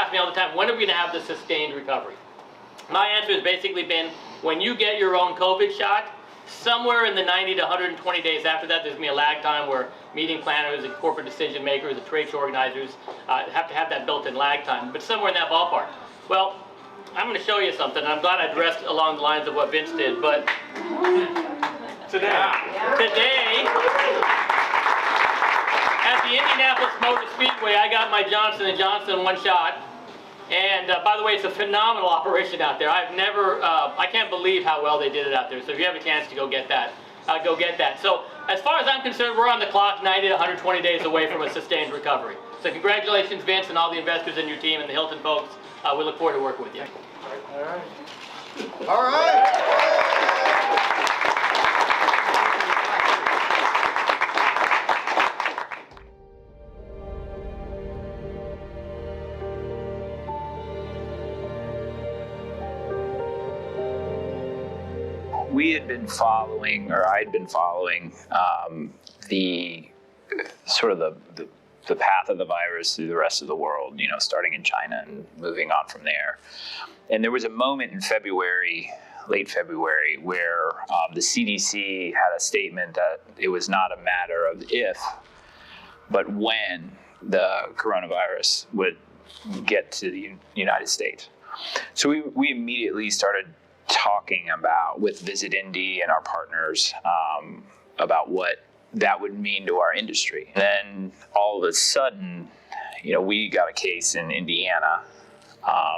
ask me all the time, when are we going to have the sustained recovery? My answer has basically been, when you get your own COVID shot, somewhere in the 90 to 120 days after that, there's going to be a lag time where meeting planners and corporate decision makers and trade show organizers have to have that built-in lag time, but somewhere in that ballpark. Well, I'm going to show you something, and I'm glad I dressed along the lines of what Vince did, but today at the Indianapolis Motor Speedway, I got my Johnson & Johnson one shot. And by the way, it's a phenomenal operation out there. I've never, I can't believe how well they did it out there. So if you have a chance to go get that, go get that. So as far as I'm concerned, we're on the clock 90 to 120 days away from a sustained recovery. So congratulations, Vince, and all the investors in your team and the Hilton folks. We look forward to working with you. All right. All right. We had been following, or I'd been following, the sort of the path of the virus through the rest of the world, you know, starting in China and moving on from there. And there was a moment in February, late February, where the CDC had a statement that it was not a matter of if, but when the coronavirus would get to the United States. So we immediately started talking about, with Visit Indy and our partners, about what that would mean to our industry. And then all of a sudden, you know, we got a case in Indiana.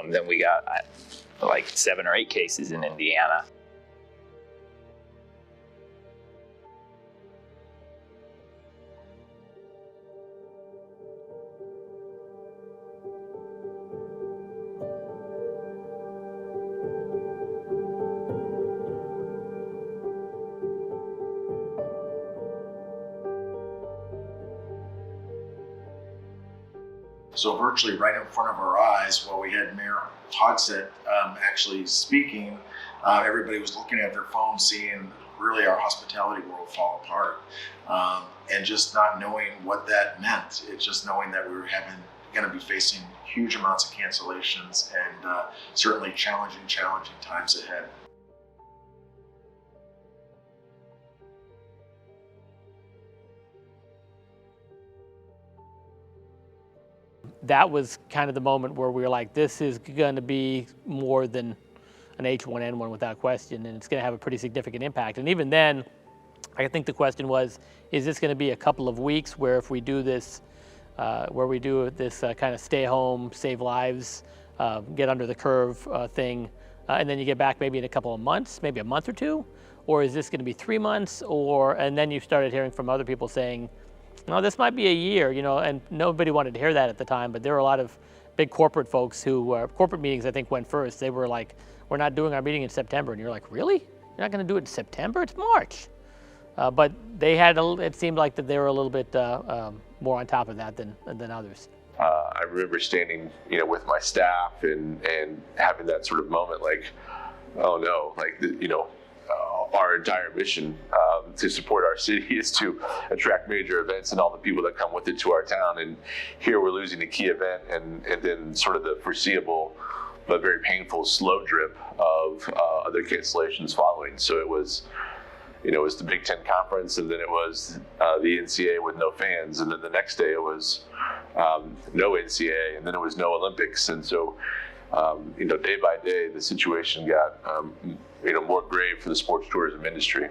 Then we got like 7 or 8 cases in Indiana. So virtually right in front of our eyes, while we had Mayor HOGSETT actually speaking, everybody was looking at their phone, seeing really our hospitality world fall apart, and just not knowing what that meant. It's just knowing that we were going to be facing huge amounts of cancellations and certainly challenging times ahead. That was kind of the moment where we were like, this is going to be more than an H1N1 without question, and it's going to have a pretty significant impact. And even then, I think the question was, is this going to be a couple of weeks where if we do this, kind of stay home, save lives, get under the curve thing, and then you get back maybe in a couple of months, maybe a month or two? Or is this going to be 3 months? And then you started hearing from other people saying, no, this might be a year, you know, and nobody wanted to hear that at the time, but there were a lot of big corporate folks who, corporate meetings I think went first. They were like, we're not doing our meeting in September. And you're like, really? You're not going to do it in September? It's March. But they had, it seemed like that they were a little bit more on top of that than others. I remember standing, you know, with my staff and having that sort of moment like, oh no, like, you know, our entire mission to support our city is to attract major events and all the people that come with it to our town. And here we're losing a key event and then sort of the foreseeable but very painful slow drip of other cancellations following. So it was, you know, it was the Big Ten Conference, and then it was the NCAA with no fans, and then the next day it was no NCAA, and then it was no Olympics. And so, you know, day by day, the situation got, you know, more grave for the sports tourism industry.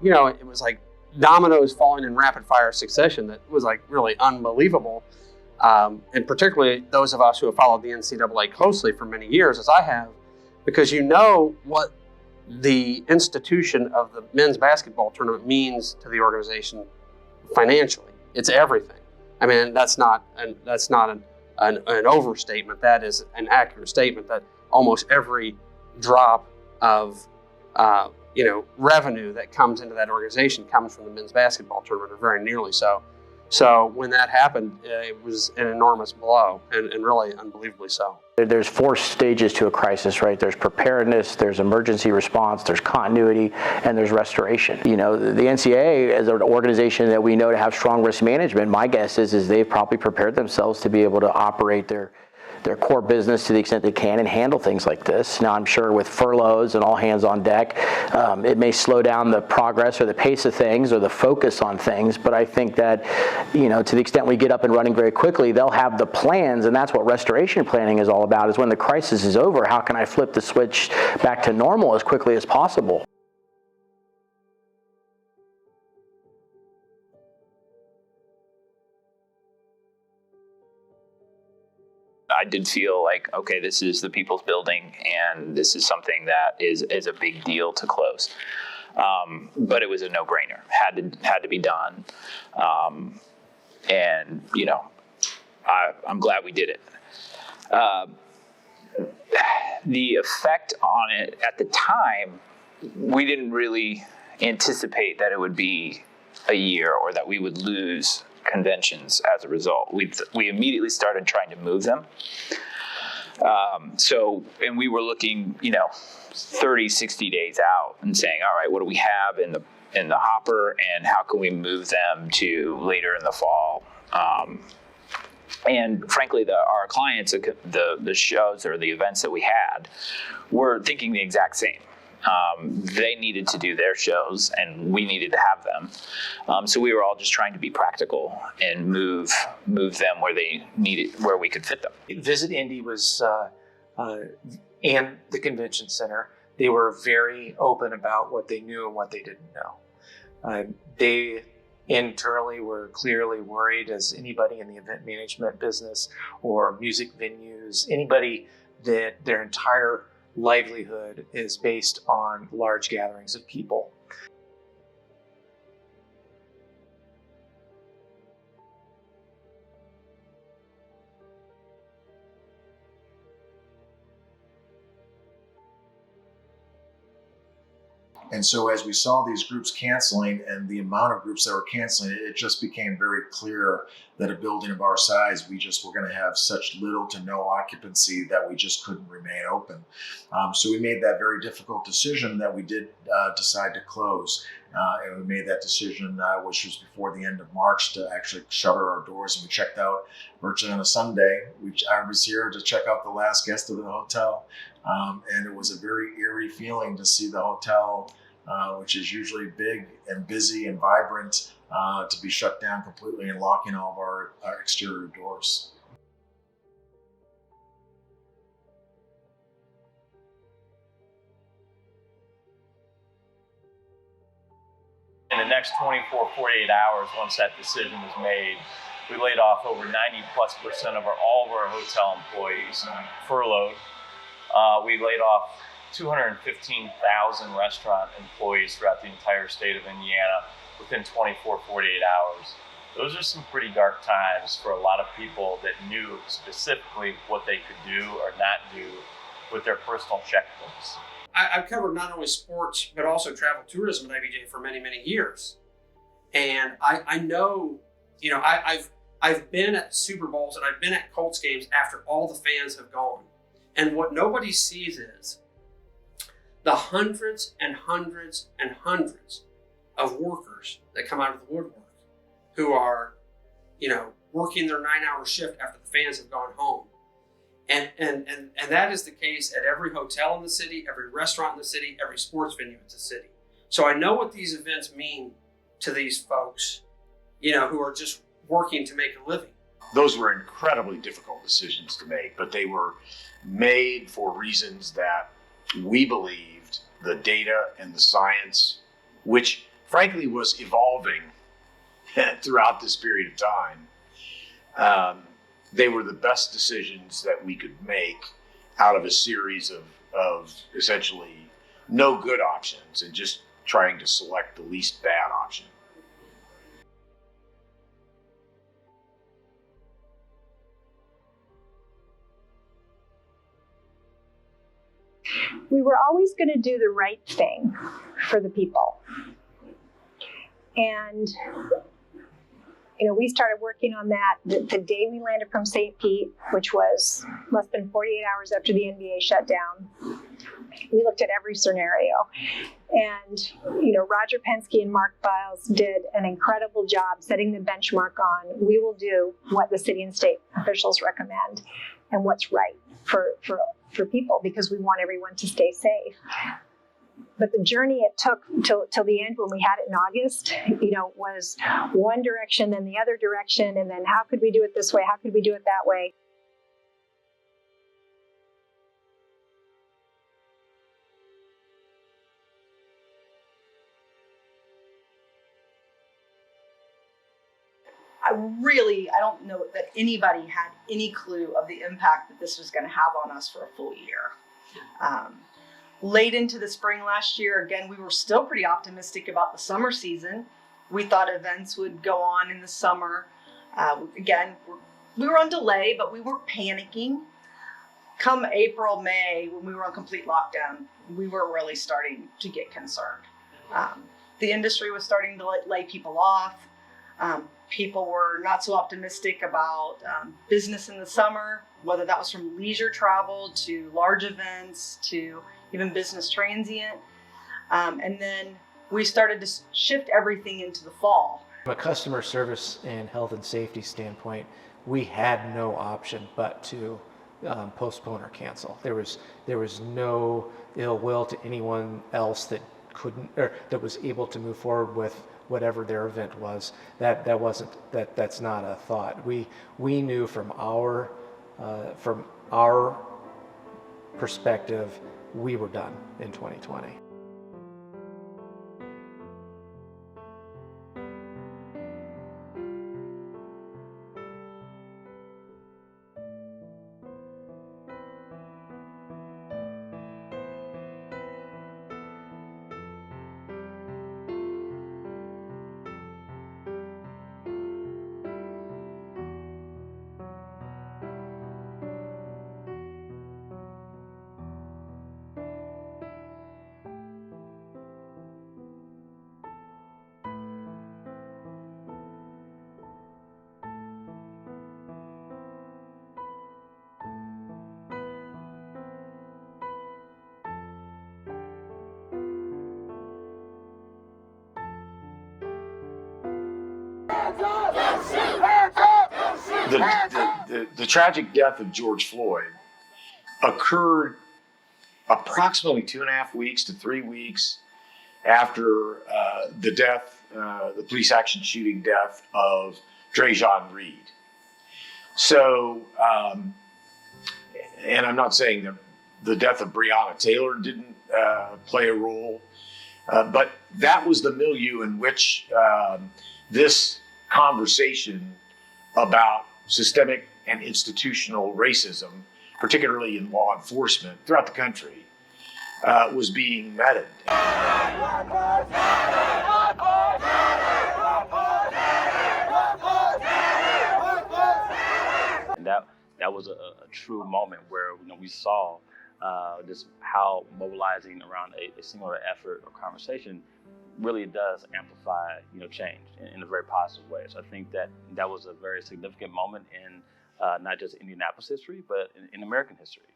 You know, it was like dominoes falling in rapid fire succession that was like really unbelievable. And particularly those of us who have followed the NCAA closely for many years, as I have, because you know what the institution of the men's basketball tournament means to the organization financially. It's everything. I mean, that's not an overstatement. That is an accurate statement that almost every drop of you know, revenue that comes into that organization comes from the men's basketball tournament, or very nearly so. So when that happened, it was an enormous blow, and really unbelievably so. There's 4 stages to a crisis, right? There's preparedness, there's emergency response, there's continuity, and there's restoration. You know, the NCAA, as an organization that we know to have strong risk management, my guess is they've probably prepared themselves to be able to operate their core business to the extent they can and handle things like this. Now, I'm sure with furloughs and all hands on deck, it may slow down the progress or the pace of things or the focus on things, but I think that, you know, to the extent we get up and running very quickly, they'll have the plans, and that's what restoration planning is all about, is when the crisis is over, how can I flip the switch back to normal as quickly as possible? I did feel like, okay, this is the people's building, and this is something that is a big deal to close. But it was a no-brainer. Had to be done, and you know, I'm glad we did it. The effect on it at the time, we didn't really anticipate that it would be a year or that we would lose conventions as a result. We immediately started trying to move them. And we were looking, you know, 30, 60 days out and saying, all right, what do we have in the hopper, and how can we move them to later in the fall? And frankly, our clients, the shows or the events that we had, were thinking the exact same. They needed to do their shows, and we needed to have them. So we were all just trying to be practical and move them where they needed, where we could fit them. Visit Indy was, and the convention center, they were very open about what they knew and what they didn't know. They internally were clearly worried, as anybody in the event management business or music venues, anybody that their entire livelihood is based on large gatherings of people. And so as we saw these groups canceling and the amount of groups that were canceling, it just became very clear that a building of our size, we just were going to have such little to no occupancy that we just couldn't remain open. So we made that very difficult decision that we did decide to close. And we made that decision, which was before the end of March, to actually shutter our doors. And we checked out virtually on a Sunday. I was here to check out the last guest of the hotel. And it was a very eerie feeling to see the hotel, which is usually big and busy and vibrant, to be shut down completely and locking all of our exterior doors. In the next 24, 48 hours, once that decision was made, we laid off over 90+% of all of our hotel employees, furloughed. We laid off 215,000 restaurant employees throughout the entire state of Indiana within 24, 48 hours. Those are some pretty dark times for a lot of people that knew specifically what they could do or not do with their personal checkbooks. I've covered not only sports, but also travel tourism at IBJ for many, many years. And I know, you know, I've been at Super Bowls and I've been at Colts games after all the fans have gone. And what nobody sees is the hundreds and hundreds and hundreds of workers that come out of the woodwork who are, you know, working their 9-hour shift after the fans have gone home. And that is the case at every hotel in the city, every restaurant in the city, every sports venue in the city. So I know what these events mean to these folks, you know, who are just working to make a living. Those were incredibly difficult decisions to make, but they were made for reasons that we believed the data and the science, which frankly was evolving throughout this period of time. They were the best decisions that we could make out of a series of essentially no good options and just trying to select the least bad option. We were always going to do the right thing for the people. And We started working on that the day we landed from St. Pete, which was less than 48 hours after the NBA shut down. We looked at every scenario. And, Roger Penske and Mark Biles did an incredible job setting the benchmark on, we will do what the city and state officials recommend and what's right for people, because we want everyone to stay safe. But the journey it took till the end, when we had it in August, was one direction, then the other direction, and then how could we do it this way? How could we do it that way? I don't know that anybody had any clue of the impact that this was going to have on us for a full year. Late into the spring last year, again, we were still pretty optimistic about the summer season. We thought events would go on in the summer. Again, we were on delay, but we weren't panicking. Come April, May, when we were on complete lockdown, we were really starting to get concerned. The industry was starting to lay people off. People were not so optimistic about business in the summer, whether that was from leisure travel to large events to even business transient. And then we started to shift everything into the fall. From a customer service and health and safety standpoint, we had no option but to postpone or cancel. There was no ill will to anyone else that couldn't, or that was able to move forward with whatever their event was. That's not a thought. We knew from our perspective, we were done in 2020. The tragic death of George Floyd occurred approximately 2.5 weeks to 3 weeks after the police action shooting death of Dre'Jon Reed. So, and I'm not saying that the death of Breonna Taylor didn't play a role, but that was the milieu in which this conversation about systemic and institutional racism, particularly in law enforcement throughout the country, was being meted. And that was a true moment where we saw just how mobilizing around a singular effort or conversation really does amplify change in a very positive way. So I think that was a very significant moment in not just Indianapolis history, but in American history,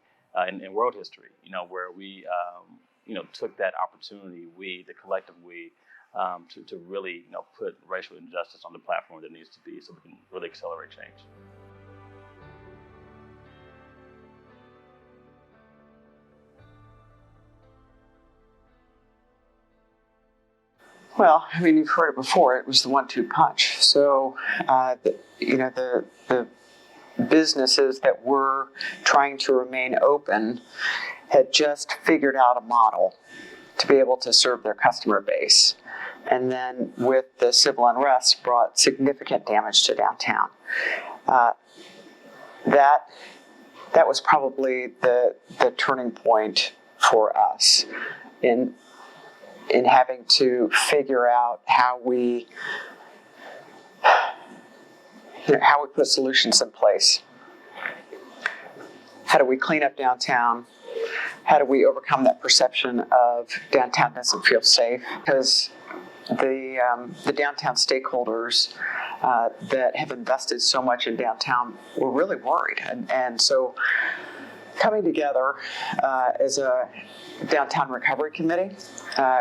in world history. Where we took that opportunity, the collective we, to really put racial injustice on the platform that needs to be, so we can really accelerate change. Well, I mean, you've heard it before. It was the 1-2 punch. So, the businesses that were trying to remain open had just figured out a model to be able to serve their customer base. And then with the civil unrest brought significant damage to downtown. That was probably the turning point for us in having to figure out how we put solutions in place. How do we clean up downtown? How do we overcome that perception of downtown doesn't feel safe? Because the downtown stakeholders that have invested so much in downtown were really worried. And so coming together as a downtown recovery committee,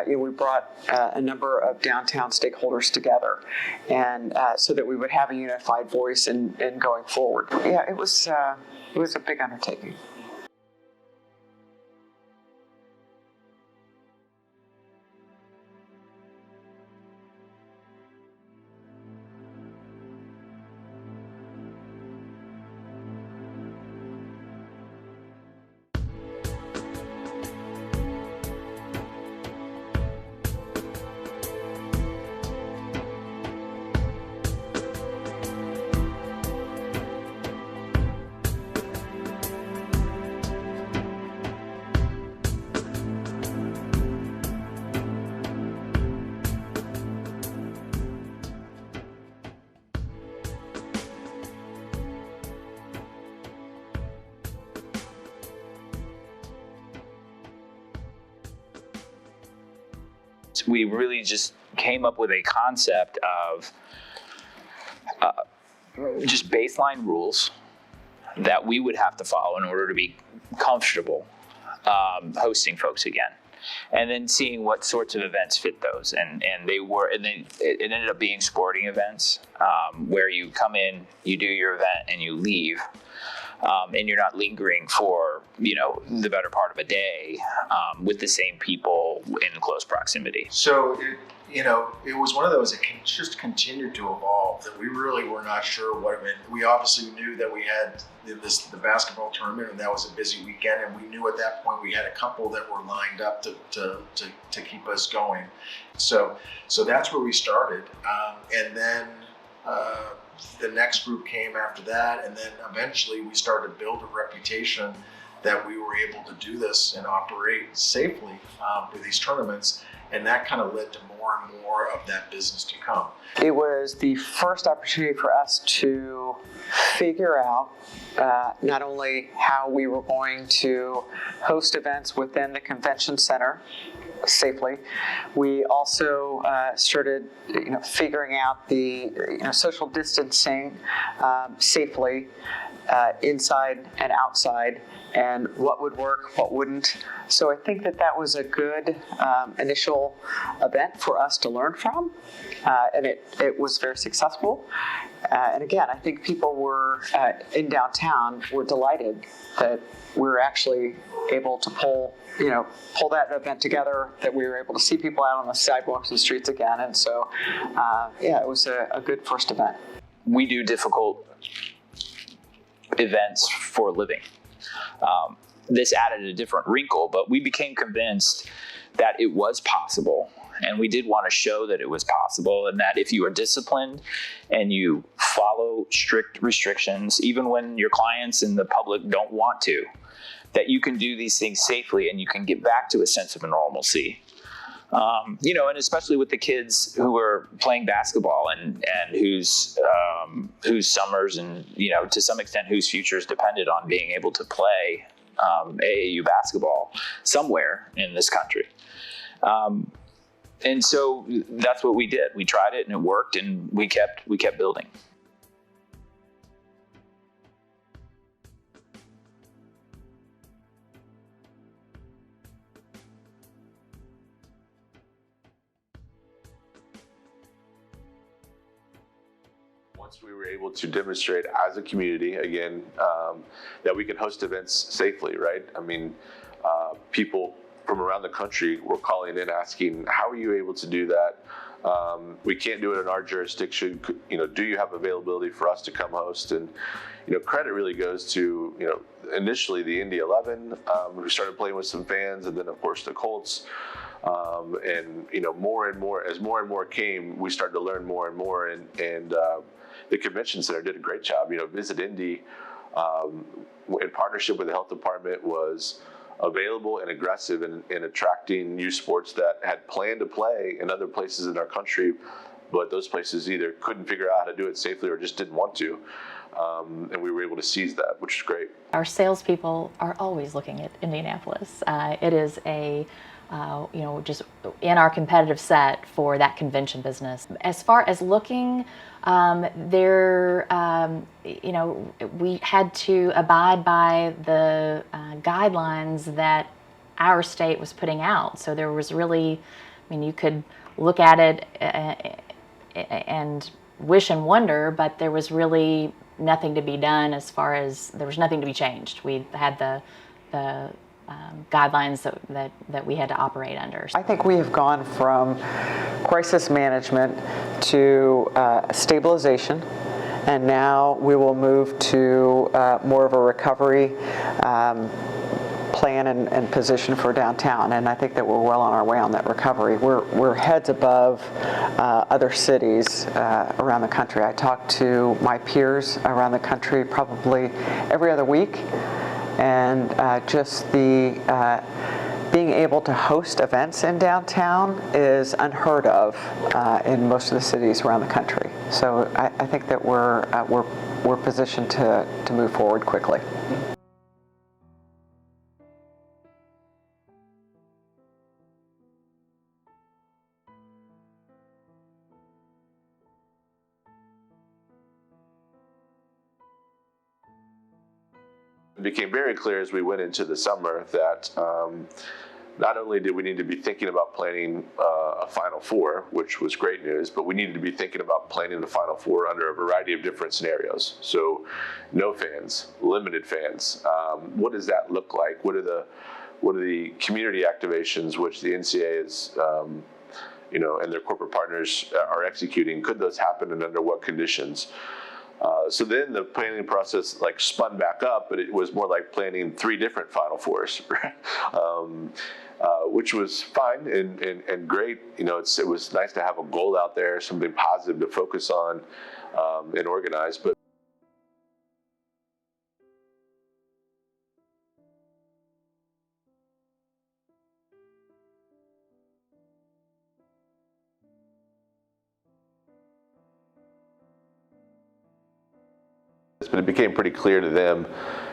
we brought a number of downtown stakeholders together, and so that we would have a unified voice in going forward. Yeah, it was a big undertaking. We really just came up with a concept of just baseline rules that we would have to follow in order to be comfortable hosting folks again, and then seeing what sorts of events fit those. And then it ended up being sporting events where you come in, you do your event, and you leave. And you're not lingering for, the better part of a day with the same people in close proximity. So, it was one of those that just continued to evolve, that we really were not sure what it meant. We obviously knew that we had the basketball tournament, and that was a busy weekend, and we knew at that point we had a couple that were lined up to keep us going. So that's where we started. And then the next group came after that, and then eventually we started to build a reputation that we were able to do this and operate safely with these tournaments, and that kind of led to more and more of that business to come. It was the first opportunity for us to figure out not only how we were going to host events within the convention center safely, we also started figuring out the social distancing safely inside and outside, and what would work, what wouldn't. So I think that was a good initial event for us to learn from, and it was very successful. And again, I think people were in downtown were delighted that we were actually able to pull that event together, that we were able to see people out on the sidewalks and streets again. And so, it was a good first event. We do difficult events for a living. This added a different wrinkle, but we became convinced that it was possible. And we did want to show that it was possible, and that if you are disciplined and you follow strict restrictions, even when your clients and the public don't want to, that you can do these things safely and you can get back to a sense of normalcy. And especially with the kids who are playing basketball and whose summers and, to some extent whose futures depended on being able to play AAU basketball somewhere in this country. And so that's what we did. We tried it and it worked, and we kept building. Once we were able to demonstrate as a community, again, that we can host events safely, right? I mean, people from around the country were calling in asking, how are you able to do that? We can't do it in our jurisdiction. Do you have availability for us to come host? And, credit really goes to, initially the Indy 11, who started playing with some fans, and then of course the Colts. And, more and more came, we started to learn more and more, and the convention center did a great job. Visit Indy, in partnership with the health department, was available and aggressive in attracting youth sports that had planned to play in other places in our country, but those places either couldn't figure out how to do it safely or just didn't want to. And we were able to seize that, which is great. Our salespeople are always looking at Indianapolis. It is just in our competitive set for that convention business. As far as looking You know, we had to abide by the guidelines that our state was putting out. So there was really, I mean, you could look at it and wish and wonder, but there was really nothing to be done as far as, there was nothing to be changed. We had the guidelines that we had to operate under. I think we have gone from crisis management to stabilization, and now we will move to more of a recovery plan and position for downtown, and I think that we're well on our way on that recovery. We're heads above other cities around the country. I talk to my peers around the country probably every other week, and just the being able to host events in downtown is unheard of in most of the cities around the country. So I think that we're positioned to move forward quickly. It became very clear as we went into the summer that not only did we need to be thinking about planning a Final Four, which was great news, but we needed to be thinking about planning the Final Four under a variety of different scenarios. So no fans, limited fans. What does that look like? What are the community activations which the NCAA is you know, and their corporate partners are executing? Could those happen and under what conditions? So then the planning process like spun back up, but it was more like planning 3 different Final Fours, which was fine and great. You know, it was nice to have a goal out there, something positive to focus on and organize. But it became pretty clear to them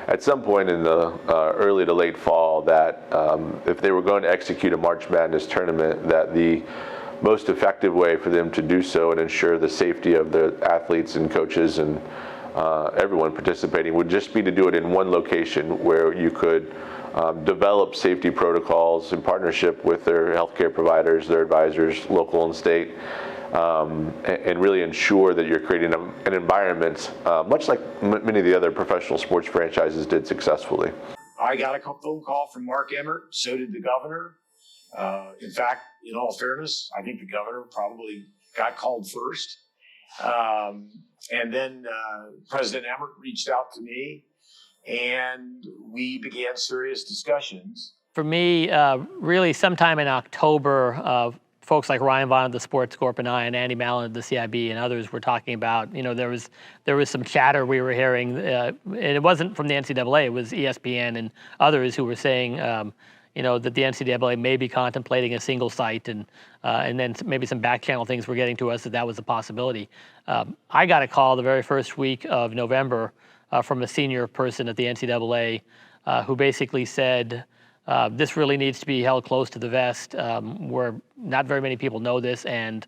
at some point in the early to late fall that if they were going to execute a March Madness tournament, that the most effective way for them to do so and ensure the safety of the athletes and coaches and everyone participating would just be to do it in one location where you could develop safety protocols in partnership with their healthcare providers, their advisors, local and state, and really ensure that you're creating an environment much like many of the other professional sports franchises did successfully. I got a phone call from Mark Emmert, so did the governor. In fact, in all fairness, I think the governor probably got called first. And then President Emmert reached out to me, and we began serious discussions. For me, really sometime in October, folks like Ryan Vaughn of the Sports Corp and I and Andy Mallon of the CIB and others were talking about, you know, there was some chatter we were hearing, and it wasn't from the NCAA, it was ESPN and others who were saying, you know, that the NCAA may be contemplating a single site, and then maybe some back channel things were getting to us that was a possibility. I got a call the very first week of November from a senior person at the NCAA who basically said, this really needs to be held close to the vest, where not very many people know this, and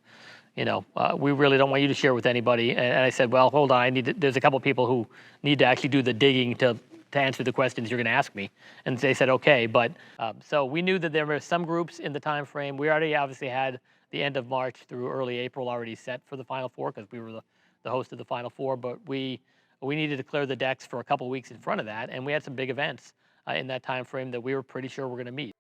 you know, we really don't want you to share with anybody. And I said, well, hold on, there's a couple people who need to actually do the digging to answer the questions you're going to ask me. And they said, okay, but so we knew that there were some groups in the time frame. We already obviously had the end of March through early April already set for the Final Four because we were the host of the Final Four, but we needed to clear the decks for a couple weeks in front of that, and we had some big events in that time frame that we were pretty sure we're going to meet.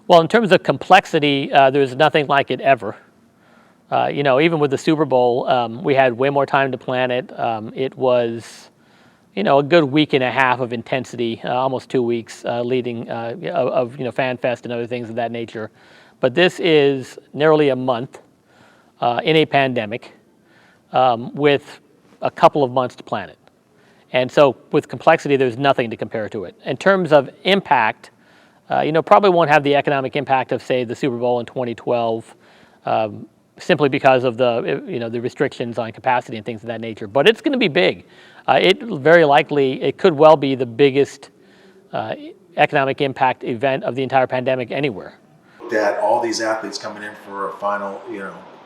Well, in terms of complexity, there's nothing like it ever. You know, even with the Super Bowl, we had way more time to plan it. It was, you know, a good week and a half of intensity, almost 2 weeks leading of you know, Fan Fest and other things of that nature. But this is nearly a month in a pandemic with a couple of months to plan it. And so with complexity, there's nothing to compare to it. In terms of impact, probably won't have the economic impact of, say, the Super Bowl in 2012, simply because of the restrictions on capacity and things of that nature. But it's going to be big. It could well be the biggest economic impact event of the entire pandemic anywhere. That all these athletes coming in for a final,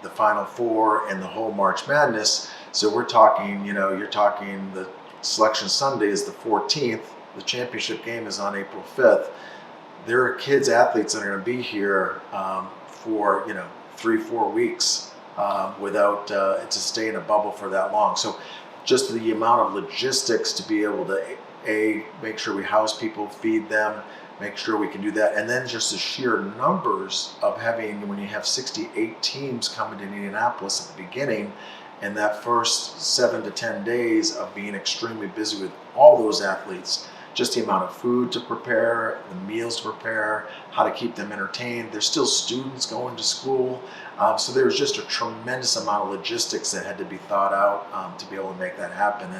the Final Four and the whole March Madness. So we're talking, you're talking the Selection Sunday is the 14th. The championship game is on April 5th. There are athletes that are going to be here for 3-4 weeks without to stay in a bubble for that long. So just the amount of logistics to be able to make sure we house people, feed them, make sure we can do that, and then just the sheer numbers of having, when you have 68 teams coming to Indianapolis at the beginning, and that first 7 to 10 days of being extremely busy with all those athletes, just the amount of food to prepare, the meals to prepare, how to keep them entertained. There's still students going to school. So there's just a tremendous amount of logistics that had to be thought out to be able to make that happen.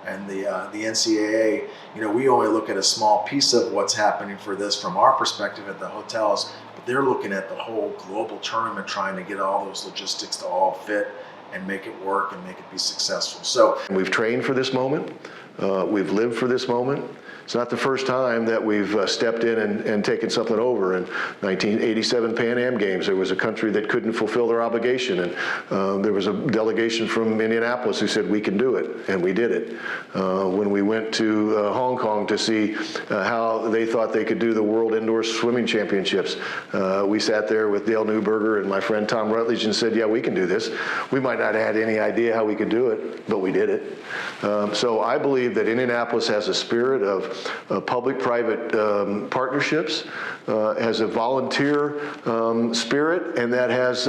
And the NCAA, we only look at a small piece of what's happening for this from our perspective at the hotels, but they're looking at the whole global tournament, trying to get all those logistics to all fit and make it work and make it be successful. So we've trained for this moment. We've lived for this moment. It's not the first time that we've stepped in and taken something over. In 1987 Pan Am Games, there was a country that couldn't fulfill their obligation, and there was a delegation from Indianapolis who said, we can do it, and we did it. When we went to Hong Kong to see how they thought they could do the World Indoor Swimming Championships, we sat there with Dale Newberger and my friend Tom Rutledge and said, yeah, we can do this. We might not have had any idea how we could do it, but we did it. So I believe that Indianapolis has a spirit of public-private partnerships, has a volunteer spirit, and that has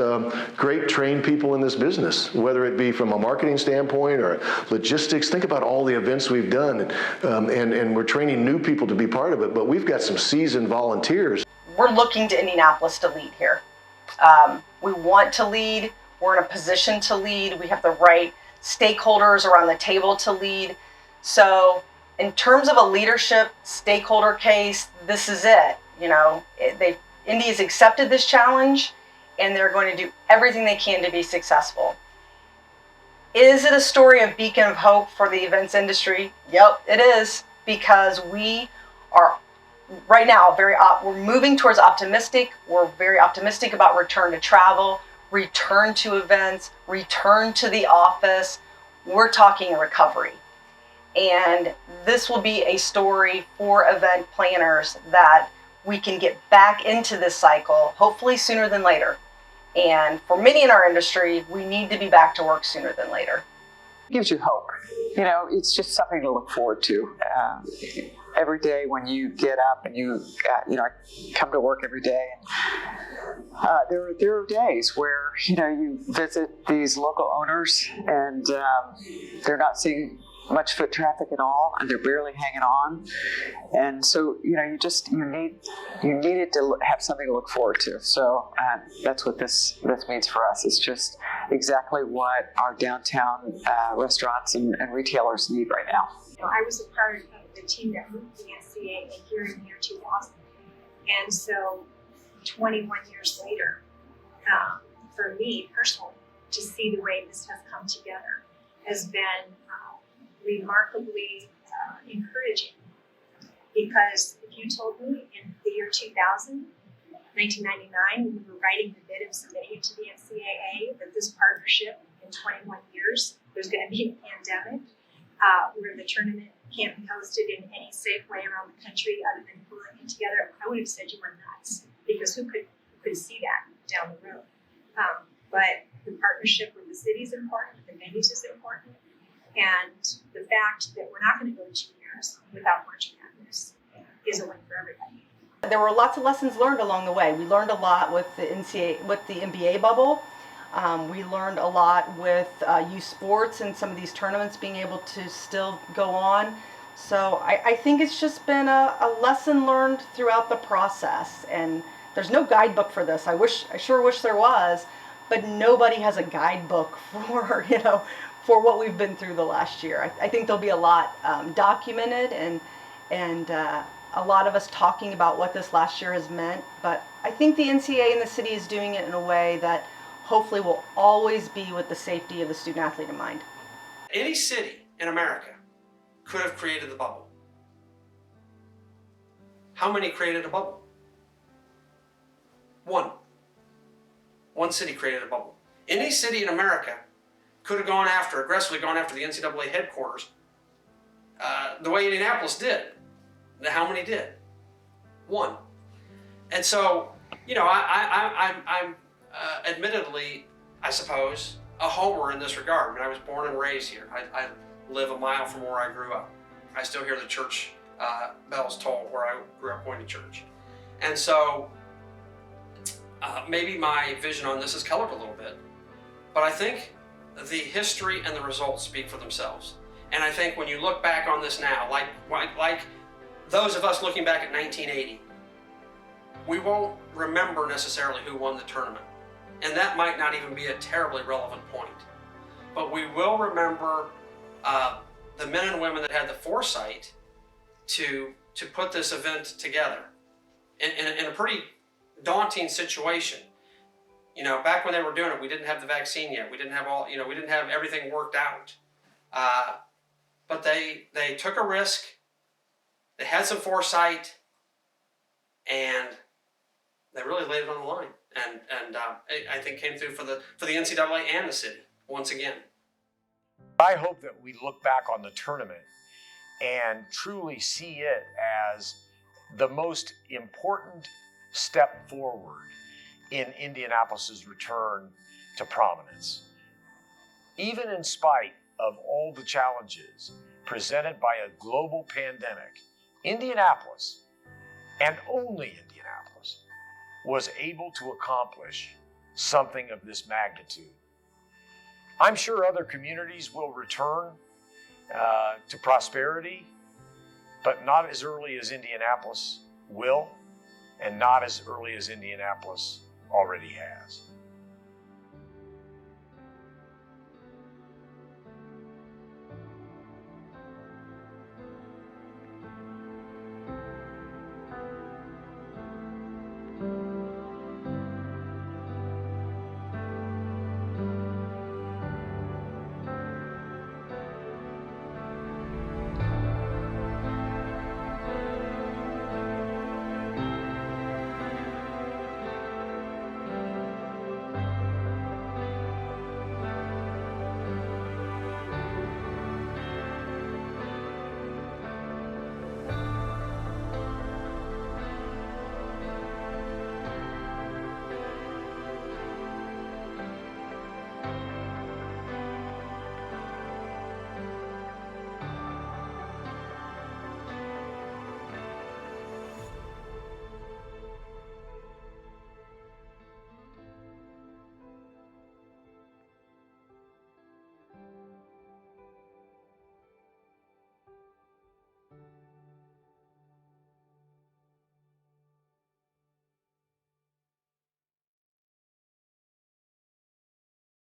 great trained people in this business, whether it be from a marketing standpoint or logistics. Think about all the events we've done, and we're training new people to be part of it, but we've got some seasoned volunteers. We're looking to Indianapolis to lead here. We want to lead. We're in a position to lead. We have the right stakeholders around the table to lead. So in terms of a leadership stakeholder case, this is it. Indy has accepted this challenge, and they're going to do everything they can to be successful. Is it a story of beacon of hope for the events industry? Yep, it is, because we are right now we're moving towards optimistic. We're very optimistic about return to travel, return to events, return to the office. We're talking recovery. And this will be a story for event planners that we can get back into this cycle, hopefully sooner than later. And for many in our industry, we need to be back to work sooner than later. It gives you hope. It's just something to look forward to. Every day when you get up and I come to work every day. There are days where, you visit these local owners and they're not seeing much foot traffic at all, and they're barely hanging on, and so you needed to have something to look forward to. So that's what this means for us. It's just exactly what our downtown restaurants and retailers need right now. I was a part of the team that moved to the NCAA here in the year 2000, and so 21 years later, for me personally, to see the way this has come together has been remarkably encouraging, because if you told me in the year 2000, 1999, when we were writing the bid and submitting it to the NCAA, that this partnership in 21 years, there's going to be a pandemic where the tournament can't be hosted in any safe way around the country other than pulling it together, I would have said you were nuts, because who could see that down the road? But the partnership with the city is important, the venues is important, and the fact that we're not going to go 2 years without March Madness is a win for everybody. There were lots of lessons learned along the way. We learned a lot with the NBA bubble. We learned a lot with youth sports and some of these tournaments being able to still go on. So I think it's just been a lesson learned throughout the process. And there's no guidebook for this. I sure wish there was, but nobody has a guidebook for for what we've been through the last year. I think there'll be a lot documented, and a lot of us talking about what this last year has meant, but I think the NCAA and the city is doing it in a way that hopefully will always be with the safety of the student athlete in mind. Any city in America could have created the bubble. How many created a bubble? One. One city created a bubble. Any city in America could have aggressively gone after the NCAA headquarters the way Indianapolis did. Now, how many did? One. And so, you know, I'm admittedly, I suppose, a homer in this regard. I mean, I was born and raised here. I live a mile from where I grew up. I still hear the church bells toll where I grew up going to church. And so maybe my vision on this is colored a little bit, but I think the history and the results speak for themselves. And I think when you look back on this now, like those of us looking back at 1980, we won't remember necessarily who won the tournament. And that might not even be a terribly relevant point. But we will remember the men and women that had the foresight to put this event together in a pretty daunting situation. You know, back when they were doing it, we didn't have the vaccine yet. We didn't have we didn't have everything worked out. But they took a risk. They had some foresight, and they really laid it on the line. And I think came through for the NCAA and the city once again. I hope that we look back on the tournament and truly see it as the most important step forward in Indianapolis's return to prominence. Even in spite of all the challenges presented by a global pandemic, Indianapolis, and only Indianapolis, was able to accomplish something of this magnitude. I'm sure other communities will return to prosperity, but not as early as Indianapolis will, and not as early as Indianapolis already has.